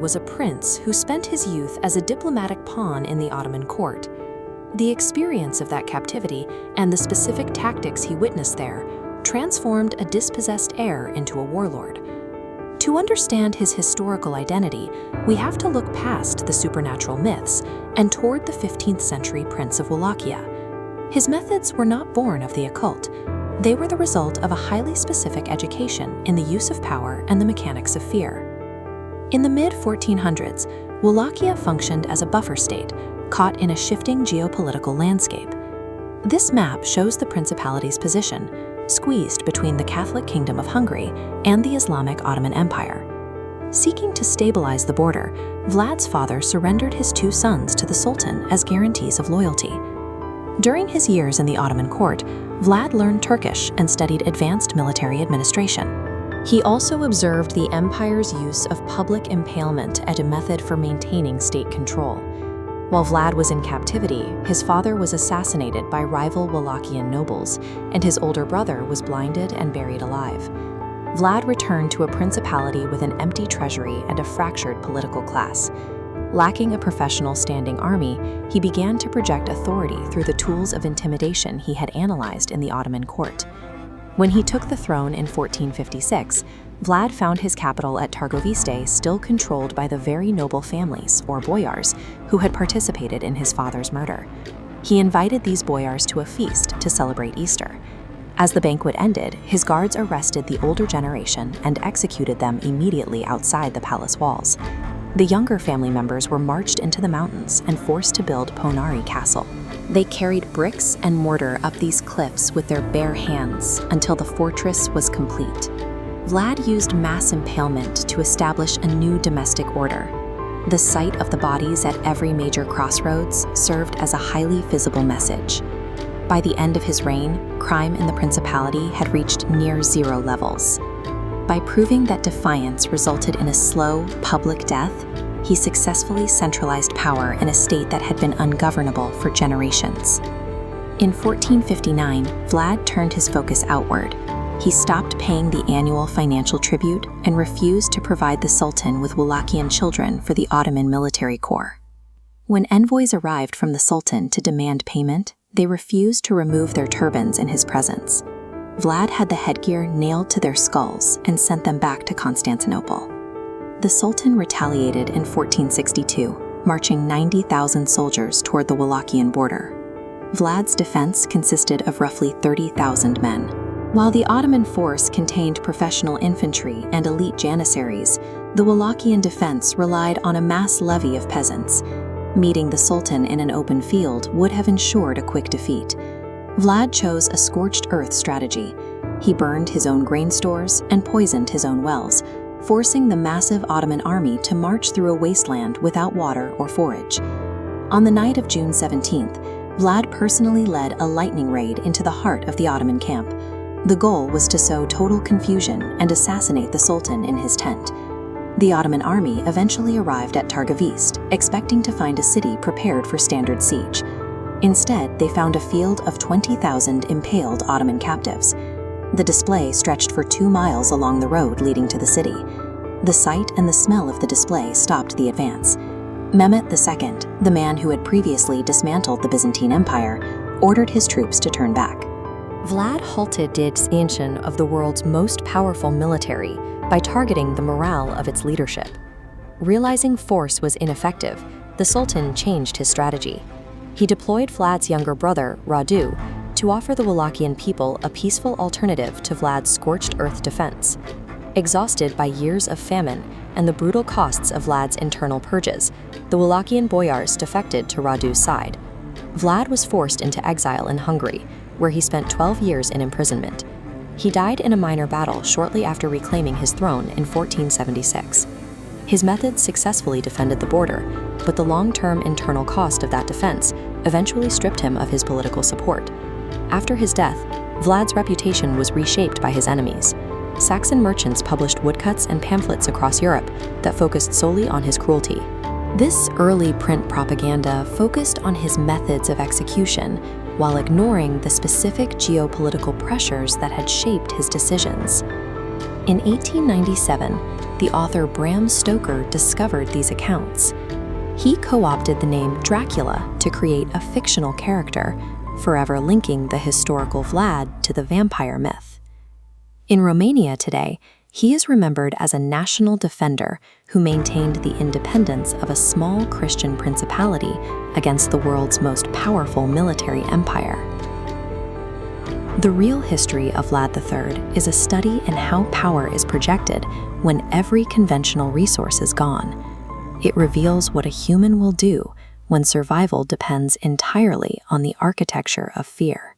was a prince who spent his youth as a diplomatic pawn in the Ottoman court. The experience of that captivity and the specific tactics he witnessed there transformed a dispossessed heir into a warlord. To understand his historical identity, we have to look past the supernatural myths and toward the 15th century Prince of Wallachia. His methods were not born of the occult. They were the result of a highly specific education in the use of power and the mechanics of fear. In the mid-1400s, Wallachia functioned as a buffer state, caught in a shifting geopolitical landscape. This map shows the principality's position, squeezed between the Catholic Kingdom of Hungary and the Islamic Ottoman Empire. Seeking to stabilize the border, Vlad's father surrendered his two sons to the Sultan as guarantees of loyalty. During his years in the Ottoman court, Vlad learned Turkish and studied advanced military administration. He also observed the empire's use of public impalement as a method for maintaining state control. While Vlad was in captivity, his father was assassinated by rival Wallachian nobles, and his older brother was blinded and buried alive. Vlad returned to a principality with an empty treasury and a fractured political class. Lacking a professional standing army, he began to project authority through the tools of intimidation he had analyzed in the Ottoman court. When he took the throne in 1456, Vlad found his capital at Targoviste still controlled by the very noble families, or boyars, who had participated in his father's murder. He invited these boyars to a feast to celebrate Easter. As the banquet ended, his guards arrested the older generation and executed them immediately outside the palace walls. The younger family members were marched into the mountains and forced to build Ponari Castle. They carried bricks and mortar up these cliffs with their bare hands until the fortress was complete. Vlad used mass impalement to establish a new domestic order. The sight of the bodies at every major crossroads served as a highly visible message. By the end of his reign, crime in the principality had reached near zero levels. By proving that defiance resulted in a slow, public death, he successfully centralized power in a state that had been ungovernable for generations. In 1459, Vlad turned his focus outward. He stopped paying the annual financial tribute and refused to provide the Sultan with Wallachian children for the Ottoman military corps. When envoys arrived from the Sultan to demand payment, they refused to remove their turbans in his presence. Vlad had the headgear nailed to their skulls and sent them back to Constantinople. The Sultan retaliated in 1462, marching 90,000 soldiers toward the Wallachian border. Vlad's defense consisted of roughly 30,000 men. While the Ottoman force contained professional infantry and elite janissaries, the Wallachian defense relied on a mass levy of peasants. Meeting the Sultan in an open field would have ensured a quick defeat. Vlad chose a scorched earth strategy. He burned his own grain stores and poisoned his own wells, forcing the massive Ottoman army to march through a wasteland without water or forage. On the night of June 17th, Vlad personally led a lightning raid into the heart of the Ottoman camp. The goal was to sow total confusion and assassinate the Sultan in his tent. The Ottoman army eventually arrived at Targoviste, expecting to find a city prepared for standard siege. Instead, they found a field of 20,000 impaled Ottoman captives. The display stretched for 2 miles along the road leading to the city. The sight and the smell of the display stopped the advance. Mehmet II, the man who had previously dismantled the Byzantine Empire, ordered his troops to turn back. Vlad halted the expansion of the world's most powerful military by targeting the morale of its leadership. Realizing force was ineffective, the Sultan changed his strategy. He deployed Vlad's younger brother, Radu, to offer the Wallachian people a peaceful alternative to Vlad's scorched earth defense. Exhausted by years of famine and the brutal costs of Vlad's internal purges, the Wallachian boyars defected to Radu's side. Vlad was forced into exile in Hungary, where he spent 12 years in imprisonment. He died in a minor battle shortly after reclaiming his throne in 1476. His methods successfully defended the border, but the long-term internal cost of that defense eventually stripped him of his political support. After his death, Vlad's reputation was reshaped by his enemies. Saxon merchants published woodcuts and pamphlets across Europe that focused solely on his cruelty. This early print propaganda focused on his methods of execution while ignoring the specific geopolitical pressures that had shaped his decisions. In 1897, the author Bram Stoker discovered these accounts. He co-opted the name Dracula to create a fictional character, forever linking the historical Vlad to the vampire myth. In Romania today, he is remembered as a national defender who maintained the independence of a small Christian principality against the world's most powerful military empire. The real history of Vlad III is a study in how power is projected when every conventional resource is gone. It reveals what a human will do when survival depends entirely on the architecture of fear.